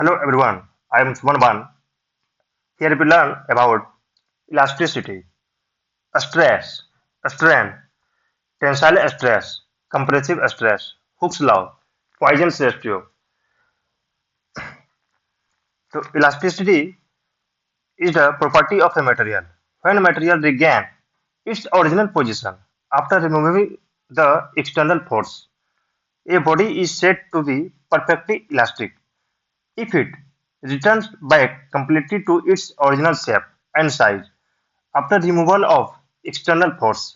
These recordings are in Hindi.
Hello everyone, I am Suman Ban. Here we learn about elasticity, stress, strain, tensile stress, compressive stress, Hooke's law, Poisson's ratio. So elasticity is the property of a material. When material regain its original position after removing the external force, a body is said to be perfectly elastic. If it returns back completely to its original shape and size after removal of external force,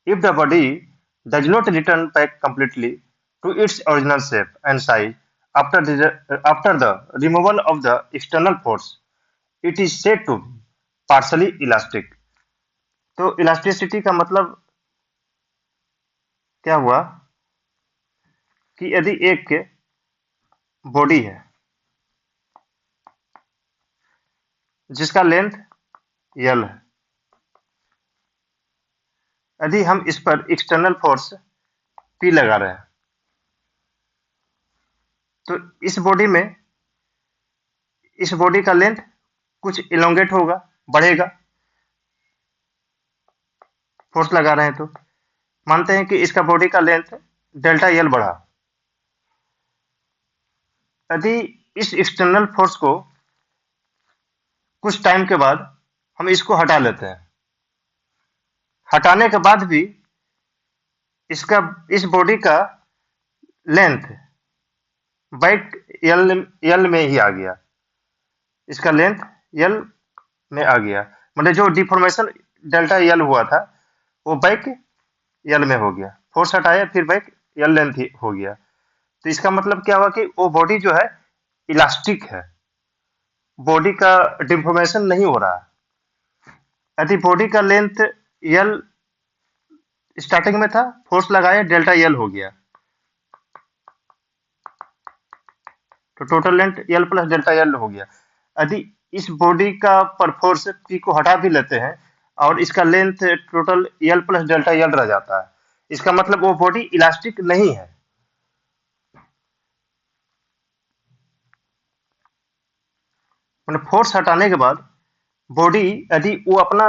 if the body does not return back completely to its original shape and size after the removal of the external force, it is said to be partially elastic. तो इलास्टिसिटी का मतलब क्या हुआ कि यदि एक बॉडी है जिसका लेंथ यल है, यदि हम इस पर एक्सटर्नल फोर्स पी लगा रहे हैं तो इस बॉडी का लेंथ कुछ इलोंगेट होगा, बढ़ेगा। फोर्स लगा रहे हैं तो मानते हैं कि इसका बॉडी का लेंथ डेल्टा एल बढ़ा। यदि इस एक्सटर्नल फोर्स को कुछ टाइम के बाद हम इसको हटा लेते हैं, हटाने के बाद भी इस बॉडी का लेंथ बैक यल में ही आ गया, इसका लेंथ यल में आ गया, मतलब जो डिफॉर्मेशन डेल्टा यल हुआ था वो बैक यल में हो गया। फोर्स हटाया फिर बैक यल लेंथ हो गया। तो इसका मतलब क्या हुआ कि वो बॉडी जो है इलास्टिक है, बॉडी का डिफॉर्मेशन नहीं हो रहा है। यदि बॉडी का लेंथ यल स्टार्टिंग में था, फोर्स लगाया डेल्टा यल हो गया, तो total length L plus delta L हो गया। यदि इस बॉडी का पर फोर्स पी को हटा भी लेते हैं और इसका लेंथ टोटल यल प्लस डेल्टा यल रह जाता है, इसका मतलब वो बॉडी इलास्टिक नहीं है। मतलब फोर्स हटाने के बाद बॉडी यदि वो अपना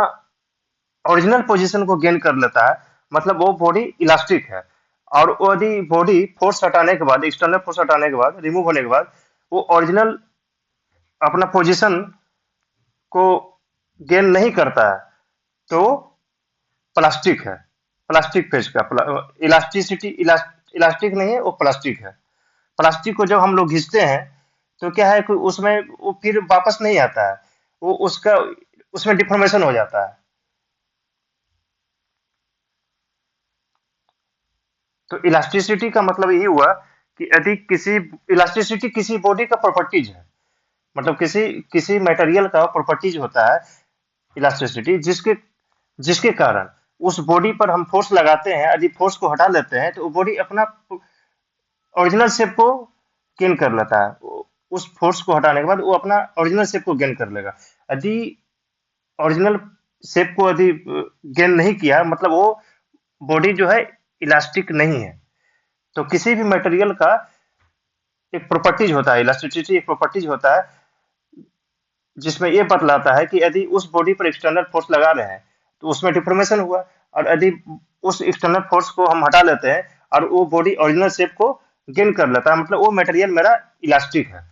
ओरिजिनल पोजीशन को गेन कर लेता है, मतलब वो बॉडी इलास्टिक है। और वो यदि बॉडी फोर्स हटाने के बाद, एक्सटर्नल फोर्स हटाने के बाद, रिमूव होने के बाद वो ओरिजिनल अपना पोजीशन को गेन नहीं करता है, तो प्लास्टिक है, प्लास्टिक फेज का इलास्टिसिटी इलास्टिक नहीं है, वो प्लास्टिक है। प्लास्टिक को जब हम लोग घिसते हैं तो क्या है कि उसमें वो फिर वापस नहीं आता है, वो उसका उसमें डिफॉर्मेशन हो जाता है। तो इलास्टिसिटी का मतलब यही हुआ कि यदि इलास्टिसिटी किसी बॉडी का प्रॉपर्टीज है, मतलब किसी किसी मटेरियल का प्रॉपर्टीज होता है इलास्टिसिटी, जिसके जिसके कारण उस बॉडी पर हम फोर्स लगाते हैं, यदि फोर्स को हटा लेते हैं तो वो बॉडी अपना ओरिजिनल शेप को गेन कर लेता है। उस फोर्स को हटाने के बाद वो अपना ओरिजिनल शेप को गेन कर लेगा। यदि ओरिजिनल शेप को यदि गेन नहीं किया, मतलब वो बॉडी जो है इलास्टिक नहीं है। तो किसी भी मटेरियल का एक प्रॉपर्टीज होता है, इलास्टिसिटी एक प्रॉपर्टीज होता है जिसमें ये बतलाता है कि यदि उस बॉडी पर एक्सटर्नल फोर्स लगा रहे हैं तो उसमें डिफॉर्मेशन हुआ, और यदि उस एक्सटर्नल फोर्स को हम हटा लेते हैं और वो बॉडी ओरिजिनल शेप को गेन कर लेता है, मतलब वो मटेरियल मेरा इलास्टिक है।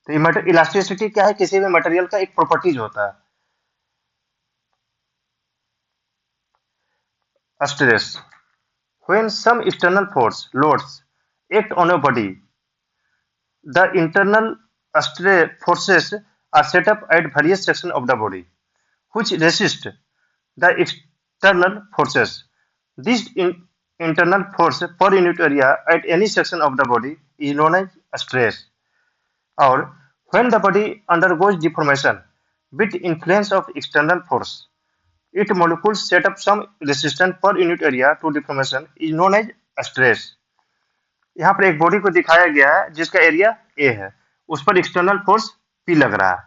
तो ये इलास्टिसिटी क्या है, किसी भी मटेरियल का एक प्रॉपर्टीज होता है। Stress. When some external force loads act on a body, the internal forces are set up at various sections of the body, which resist the external forces. This internal force per unit area at any section of the body is known as stress. Or when the body undergoes deformation with influence of external force, its molecules set up some resistance per unit area to deformation is known as stress. यहाँ पर एक बॉडी को दिखाया गया है जिसका एरिया ए है, उस पर एक्सटर्नल फोर्स पी लग रहा है।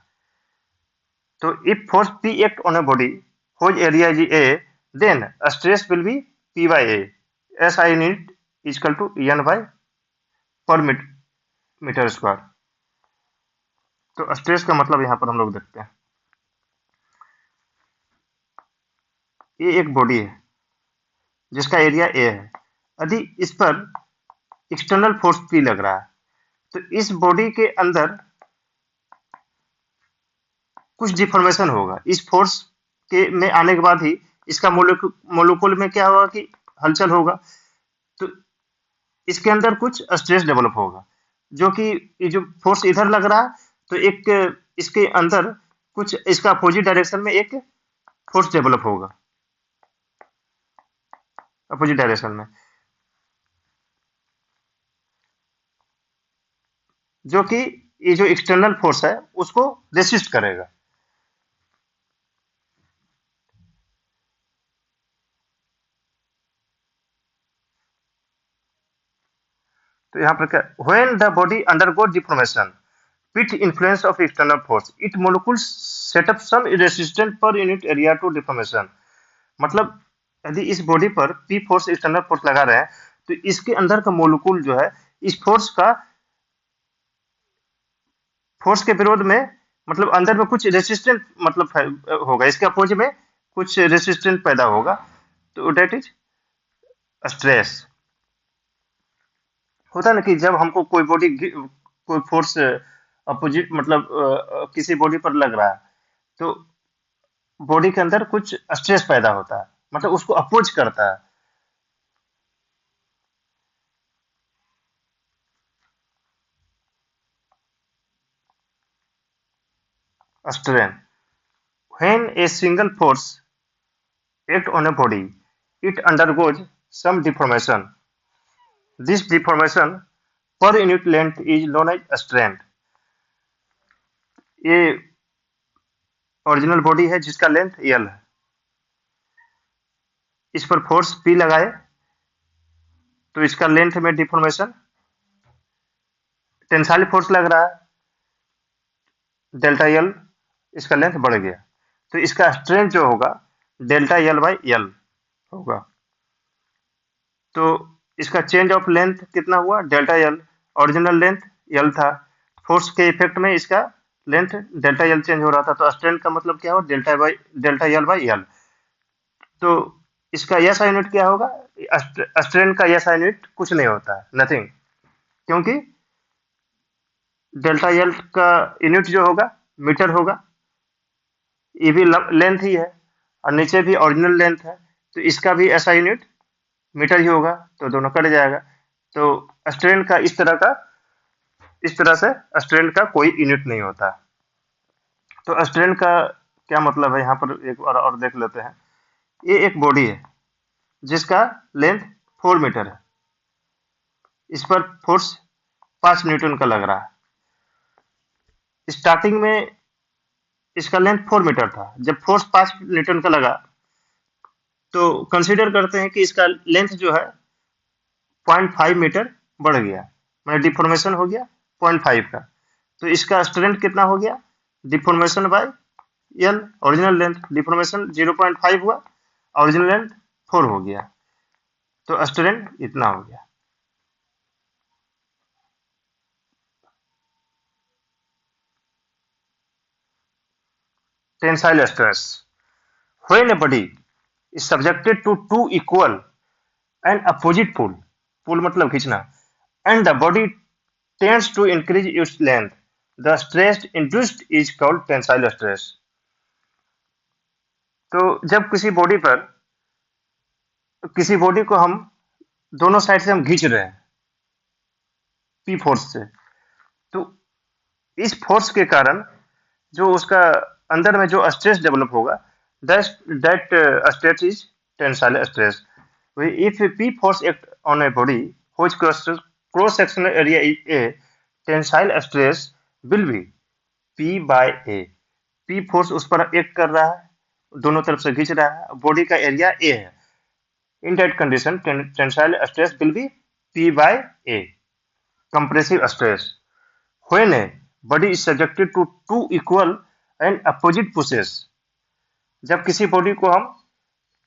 तो if force P act on a body whose area is A, then stress will be P by A. SI unit is equal to N by पर मीटर स्क्वायर। तो स्ट्रेस का मतलब यहाँ पर हम लोग देखते हैं, ये एक बॉडी है जिसका एरिया ए है। यदि इस पर एक्सटर्नल फोर्स पी लग रहा है तो इस बॉडी के अंदर कुछ डिफॉर्मेशन होगा। इस फोर्स के में आने के बाद ही इसका मोलिक्यूल में क्या होगा कि हलचल होगा, तो इसके अंदर कुछ स्ट्रेस डेवलप होगा, जो कि ये जो फोर्स इधर लग रहा है तो एक इसके अंदर कुछ इसका अपोजिट डायरेक्शन में एक फोर्स डेवलप होगा, अपोजिट डायरेक्शन में, जो कि ये जो एक्सटर्नल फोर्स है उसको रेसिस्ट करेगा। तो यहाँ पर क्या, when the body undergo deformation with influence of external force, it molecules set up some resistance per unit area to deformation। मतलब यदि इस बॉडी पर पी फोर्स एक्सटर्नल फोर्स लगा रहे हैं तो इसके अंदर का मोलिक्यूल जो है इस फोर्स के विरोध में, मतलब अंदर में कुछ रेसिस्टेंट मतलब होगा, इसके अपोज में कुछ रेसिस्टेंट पैदा होगा, तो डेट इज स्ट्रेस। होता है ना कि जब हमको कोई फोर्स अपोजिट मतलब किसी बॉडी पर लग रहा है तो बॉडी के अंदर कुछ स्ट्रेस पैदा होता है, मतलब उसको अपोज करता है। Strain, when a single force act on a body it undergoes some deformation, this deformation per unit length is known as strain। ये ओरिजिनल बॉडी है जिसका लेंथ एल है, इस पर फोर्स पी लगाए तो इसका लेंथ में डिफॉर्मेशन, टेंसाइल फोर्स लग रहा है डेल्टा एल, इसका लेंथ बढ़ गया तो इसका स्ट्रेंथ जो होगा डेल्टा एल बाई एल होगा। तो इसका चेंज ऑफ लेंथ कितना हुआ, delta L, original length L था, फोर्स के इफेक्ट में इसका लेंथ डेल्टा एल चेंज हो रहा था, तो स्ट्रेंथ का मतलब क्या हुआ डेल्टा एल बाई एल। तो इसका एस आई यूनिट क्या होगा, स्ट्रेंथ का एस आई यूनिट कुछ नहीं होता है, नथिंग, क्योंकि डेल्टा एल का यूनिट जो होगा मीटर होगा, ये भी लेंथ ही है और नीचे भी ओरिजिनल लेंथ है, तो इसका भी ऐसा यूनिट मीटर ही होगा, तो दोनों कट जाएगा। तो स्ट्रेन का इस तरह से स्ट्रेन का कोई यूनिट नहीं होता। तो स्ट्रेन का क्या मतलब है, यहाँ पर एक बार और देख लेते हैं। ये एक बॉडी है जिसका लेंथ 4 मीटर है, इस पर फोर्स 5 न्यूटन का लग रहा है। स्टार्टिंग में इसका लेंथ 4 मीटर था, जब फोर्स 5 न्यूटन का लगा तो कंसीडर करते हैं कि इसका लेंथ जो है 0.5 मीटर बढ़ गया, मतलब डिफॉर्मेशन हो गया 0.5 का, तो इसका स्ट्रेंथ कितना हो गया, deformation by L, original length deformation 0.5 हुआ, ओरिजिनल लेंथ 4 हो गया, तो स्ट्रेंथ इतना हो गया। Tensile stress, when a body is subjected to two equal and opposite pull मतलब खींचना, and the body tends to increase its length, the stress induced is called tensile stress। तो जब किसी बॉडी को हम दोनों साइड से हम खींच रहे हैं पी फोर्स से, तो इस फोर्स के कारण जो उसका अंदर में जो स्ट्रेस डेवलप होगा that stress is tensile stress. If P force act on a body which cross sectional area is A, tensile stress will be P by A. P force उस पर एक्ट कर रहा है, दोनों तरफ से खींच रहा है, बॉडी का एरिया ए है, in that condition tensile stress will be P by A। compressive stress, when a body is subjected to two equal and opposite pushes, जब किसी बॉडी को हम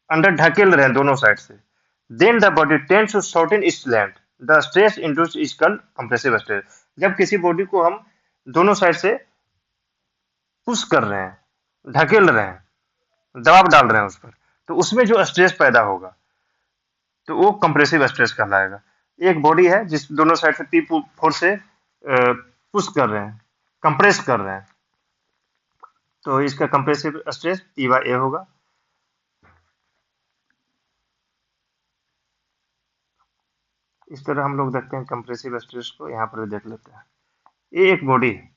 अंदर ढकेल रहे हैं दोनों साइड से, then the body tends to shorten its length, the stress induced is called compressive stress. जब किसी बॉडी को हम दोनों साइड से पुश कर रहे हैं, ढकेल रहे हैं, दबाव डाल रहे हैं उस पर, तो उसमें जो स्ट्रेस पैदा होगा तो वो कंप्रेसिव स्ट्रेस कहलाएगा। एक बॉडी है जिस दोनों साइड से पी फोर्स से पुश कर रहे हैं, कंप्रेस कर रहे हैं, तो इसका कंप्रेसिव स्ट्रेस पी बाई ए होगा। इस तरह हम लोग देखते हैं कंप्रेसिव स्ट्रेस को, यहाँ पर देख लेते हैं। ये एक बॉडी है,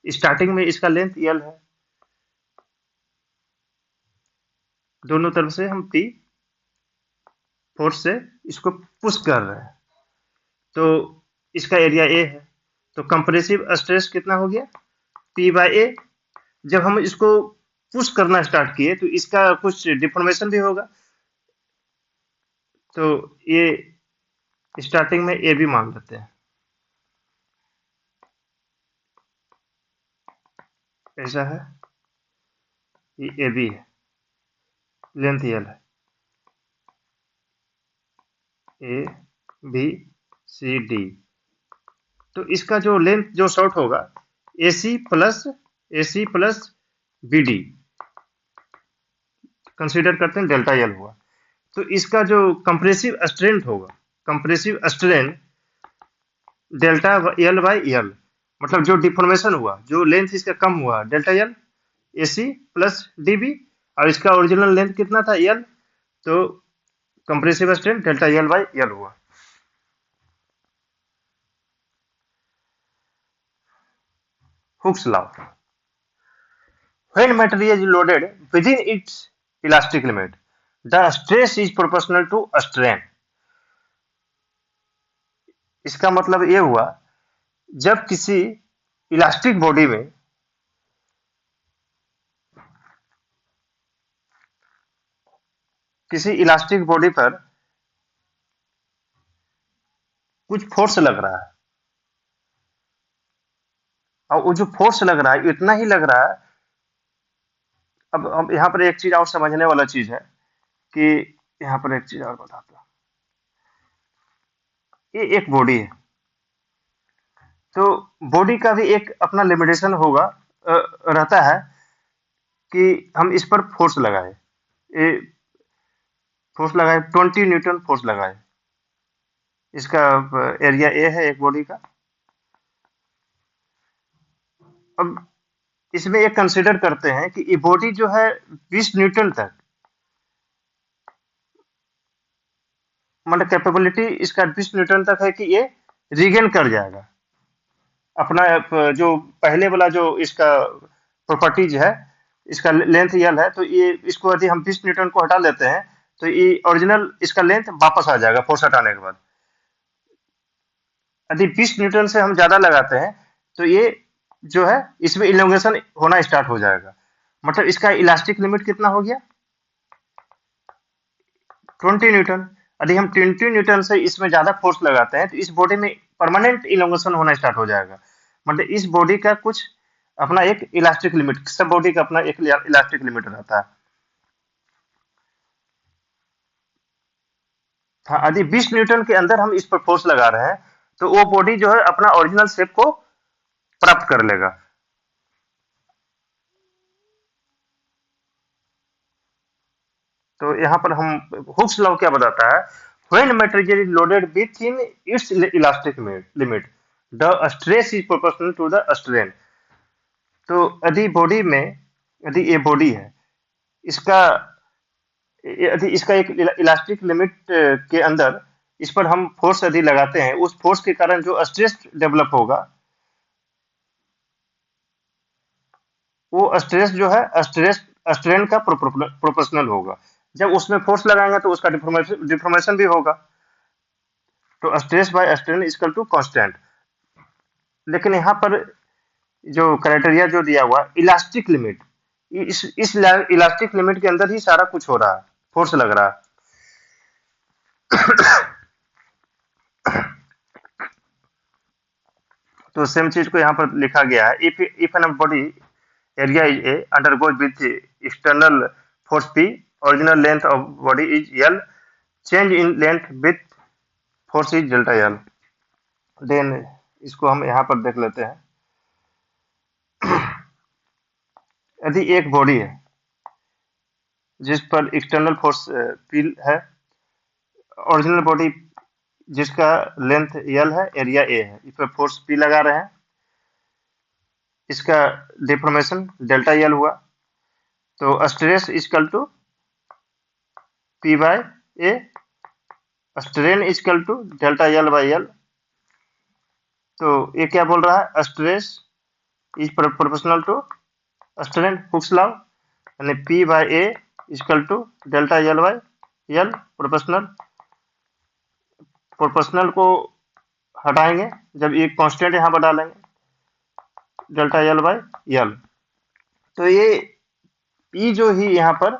स्टार्टिंग में इसका लेंथ एल है, दोनों तरफ से हम पी फोर्स से इसको पुश कर रहे हैं, तो इसका एरिया ए है, तो कंप्रेसिव स्ट्रेस कितना हो गया, पी बाई ए। जब हम इसको पुश करना स्टार्ट किए तो इसका कुछ डिफॉर्मेशन भी होगा, तो ये स्टार्टिंग में ए बी मान लेते हैं, ऐसा है, ये ए बी है, लेंथ एल है, ए बी सी डी, तो इसका जो लेंथ जो शॉर्ट होगा A C plus B D consider करते हैं, डेल्टा एल हुआ। तो इसका जो कंप्रेसिव स्ट्रेंथ होगा, compressive strength delta L by L, मतलब जो डिफॉर्मेशन हुआ, जो लेंथ इसका कम हुआ, delta L A C plus D B, और इसका ओरिजिनल लेंथ कितना था एल, तो compressive strength delta L by L हुआ। Hooke's law, when material is loaded within its elastic limit, the stress is proportional to strain। इसका मतलब ये हुआ, जब किसी इलास्टिक बॉडी में पर कुछ फोर्स लग रहा है, और वो जो फोर्स लग रहा है इतना ही लग रहा है। अब यहाँ पर एक चीज और समझने वाला चीज है कि यहाँ पर एक चीज और बताता हूँ, ये एक बॉडी है, तो बॉडी का भी एक अपना लिमिटेशन होगा, रहता है कि हम इस पर फोर्स लगाए, ये फोर्स लगाए 20 न्यूटन फोर्स लगाए, इसका एरिया ए है एक बॉडी का। अब इसमें एक कंसीडर करते हैं कि ये बॉडी जो है 20 न्यूटन तक, मतलब कैपेबिलिटी इसका 20 न्यूटन तक है कि ये रिगेन कर जाएगा अपना जो पहले वाला जो इसका प्रॉपर्टीज है, इसका लेंथ एल है, तो ये इसको यदि हम 20 न्यूटन को हटा लेते हैं तो ये ओरिजिनल इसका लेंथ वापस आ जाएगा फोर्स हटाने के बाद। यदि 20 न्यूटन से हम ज्यादा लगाते हैं तो ये जो है इसमें इलोंगेशन होना स्टार्ट हो जाएगा, मतलब इसका इलास्टिक लिमिट कितना हो गया 20 न्यूटन। यदि हम 20 न्यूटन से इसमें ज्यादा फोर्स लगाते हैं तो इस बॉडी में परमानेंट इलोंगेशन होना स्टार्ट हो जाएगा, मतलब इस बॉडी का कुछ अपना एक इलास्टिक लिमिट, सब बॉडी का अपना एक इलास्टिक लिमिट रहता है। हाँ, यदि 20 न्यूटन के अंदर हम इस पर फोर्स लगा रहे हैं तो वो बॉडी जो है अपना ओरिजिनल शेप को प्राप्त कर लेगा। तो यहाँ पर हम हुक्स लॉ क्या बताता है, when material is loaded within its elastic limit, the stress is proportional to the strain। तो यदि ये बॉडी है, इसका यदि इसका एक इलास्टिक लिमिट के अंदर इस पर हम फोर्स यदि लगाते हैं, उस फोर्स के कारण जो स्ट्रेस डेवलप होगा, वो स्ट्रेस जो है स्ट्रेन का प्रोपोर्शनल होगा। जब उसमें फोर्स लगाएंगे तो उसका डिफॉर्मेशन भी होगा, तो stress by strain equal to constant. लेकिन यहाँ पर जो क्राइटेरिया जो दिया हुआ इलास्टिक लिमिट, इस इलास्टिक लिमिट के अंदर ही सारा कुछ हो रहा है, फोर्स लग रहा है। तो सेम चीज को यहाँ पर लिखा गया है, if an body area is A undergoes with external force P, original length of body is L, change in length with force is delta L. Then इसको हम यहाँ पर देख लेते हैं। यदि एक बॉडी है जिस पर एक्सटर्नल फोर्स पी है, ओरिजिनल बॉडी जिसका लेंथ एल है, एरिया ए है, इस पर फोर्स पी लगा रहे हैं, इसका डिफॉर्मेशन डेल्टा एल हुआ, तो stress equal to P by A, strain equal to delta L by L. तो ये क्या बोल रहा है, stress is proportional to strain, Hooke's law, यानी P by A equal to delta L by L. Proportional को हटाएंगे जब एक कांस्टेंट यहाँ पर डालेंगे, डेल्टा एल बाई एल। तो ये पी जो ही यहाँ पर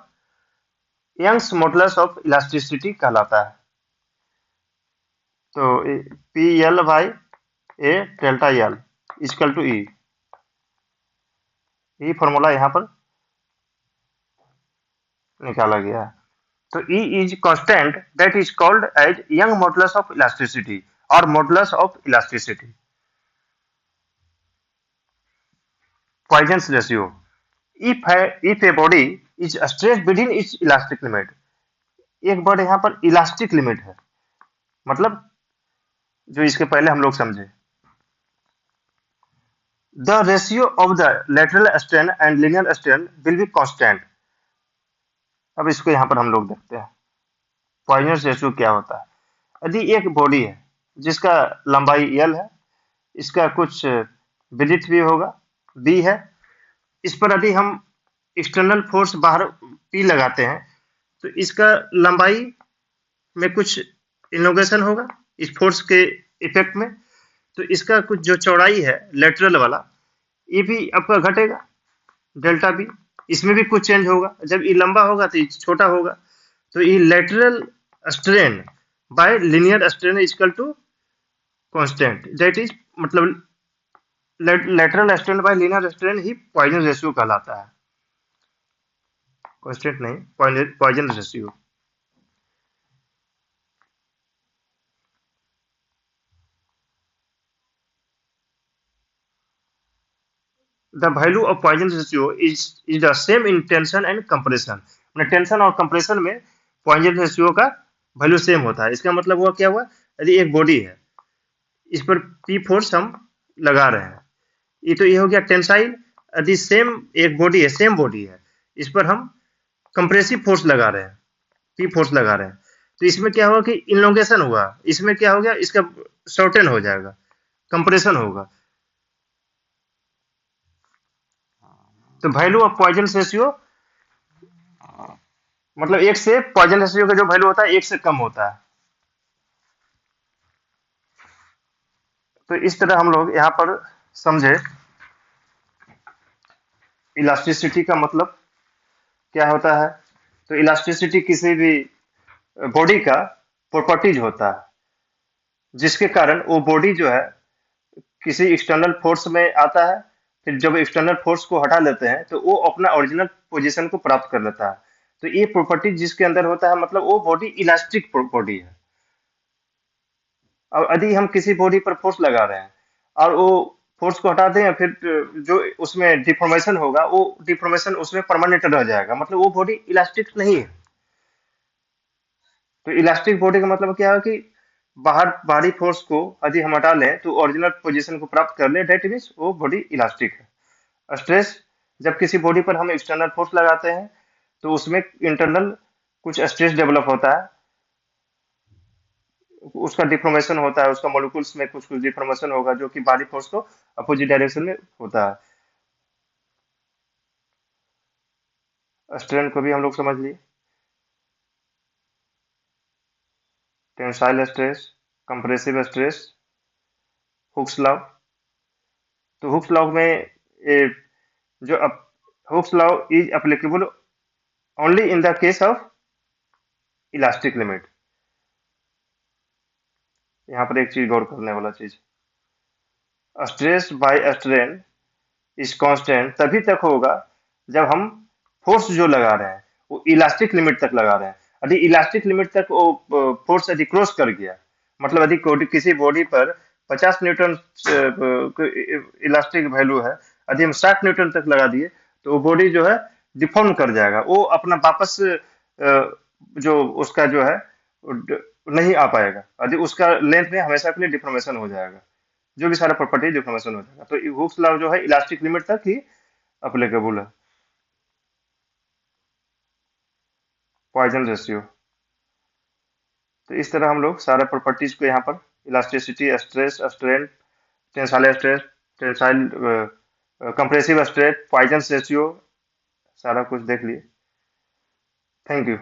यंग्स मॉडुलस ऑफ इलास्टिसिटी कहलाता है। तो P L by A delta L equal to E, ये फॉर्मूला यहाँ पर निकाला गया है। तो E is constant that is called as Young modulus of elasticity or modulus of elasticity. Poisson's ratio. If a body is stretched within its elastic limit, एक बॉडी यहाँ पर इलास्टिक लिमिट है, मतलब जो इसके पहले हम लोग समझे, the ratio of the lateral strain and linear strain will be constant. अब इसको यहाँ पर हम लोग देखते हैं पॉइजनस रेशियो क्या होता है। यदि एक बॉडी है जिसका लंबाई एल है, इसका कुछ विड्थ भी होगा बी है, इस पर यदि हम एक्सटर्नल फोर्स बाहर पी लगाते हैं तो इसका लंबाई में कुछ इनोगेशन होगा इस फोर्स के इफेक्ट में, तो इसका कुछ जो चौड़ाई है लेटरल वाला, ये भी आपका घटेगा डेल्टा बी, इसमें भी कुछ चेंज होगा। जब ये लंबा होगा तो ये छोटा होगा, तो ये lateral strain by linear strain equal to constant, that is मतलब lateral strain by linear strain ही पॉइजन रेशियो कहलाता है, कांस्टेंट नहीं, Poisson ratio. The value of Poisson ratio is the same in tension and compression. Tension और कंप्रेशन में पॉइजन रेशियो का वैल्यू सेम होता है। इसका मतलब हुआ क्या हुआ, यदि एक बॉडी है इस पर पी फोर्स हम लगा रहे हैं, ये तो ये हो गया टेंसाइल। यदि सेम एक बॉडी है, सेम बॉडी है, इस पर हम कंप्रेसिव फोर्स लगा रहे हैं, पी फोर्स लगा रहे हैं, तो इसमें क्या होगा कि इनलोंगेशन हुआ, इसमें क्या हो गया, इसका शॉर्टेन हो जाएगा, कंप्रेशन होगा। तो वैल्यू ऑफ पॉइजन रेशियो मतलब एक से पॉइजन रेशियो का जो वैल्यू होता है एक से कम होता है। तो इस तरह हम लोग यहाँ पर समझे इलास्टिसिटी का मतलब क्या होता है। तो इलास्टिसिटी किसी भी बॉडी का प्रॉपर्टीज होता है जिसके कारण वो बॉडी जो है किसी एक्सटर्नल फोर्स में आता है, फिर जब एक्सटर्नल फोर्स को हटा लेते हैं तो वो अपना ओरिजिनल पोजीशन को प्राप्त कर लेता है। तो ये प्रॉपर्टी जिसके अंदर होता है मतलब वो बॉडी इलास्टिक बॉडी है। और यदि हम किसी बॉडी पर फोर्स लगा रहे हैं और वो फोर्स को हटा दें, फिर जो उसमें डिफॉर्मेशन होगा वो डिफॉर्मेशन उसमें परमानेंट रह जाएगा, मतलब वो बॉडी इलास्टिक नहीं है। तो इलास्टिक बॉडी का मतलब क्या है कि बाहरी फोर्स को यदि हम हटा लें तो ओरिजिनल पोजीशन को प्राप्त कर लें, दैट मींस वो बॉडी इलास्टिक है। स्ट्रेस, जब किसी बॉडी पर हम एक्सटर्नल फोर्स लगाते हैं तो उसमें इंटरनल कुछ स्ट्रेस डेवलप होता है, उसका डिफॉर्मेशन होता है, उसका मॉलिक्यूल्स में कुछ कुछ डिफॉर्मेशन होगा जो कि बाहरी फोर्स को अपोजिट डायरेक्शन में होता है। स्ट्रेन को भी हम लोग समझ लिए, tensile stress, compressive stress, Hooke's law. तो हुक्स लॉ में जो Hooke's law is applicable only in the case of elastic limit. यहाँ पर एक चीज गौर करने वाला चीज, stress by strain is constant तभी तक होगा जब हम फोर्स जो लगा रहे हैं वो इलास्टिक लिमिट तक लगा रहे हैं। यदि इलास्टिक लिमिट तक वो फोर्स यदि क्रॉस कर गया, मतलब यदि किसी बॉडी पर 50 न्यूटन इलास्टिक वैल्यू है, यदि हम 60 न्यूटन तक लगा दिए तो वो बॉडी जो है डिफॉर्म कर जाएगा, वो अपना वापस जो उसका जो है नहीं आ पाएगा, यदि उसका लेंथ में हमेशा के लिए डिफॉर्मेशन हो जाएगा, जो भी सारा प्रॉपर्टी डिफॉर्मेशन हो जाएगा। तो हुक्स लॉ जो है इलास्टिक लिमिट तक ही अप्लीकेबल है। Poisson ratio. तो इस तरह हम लोग सारे प्रॉपर्टीज को यहाँ पर elasticity, stress, strain, tensile stress, tensile compressive stress, Poisson ratio, सारा कुछ देख लिए। Thank you.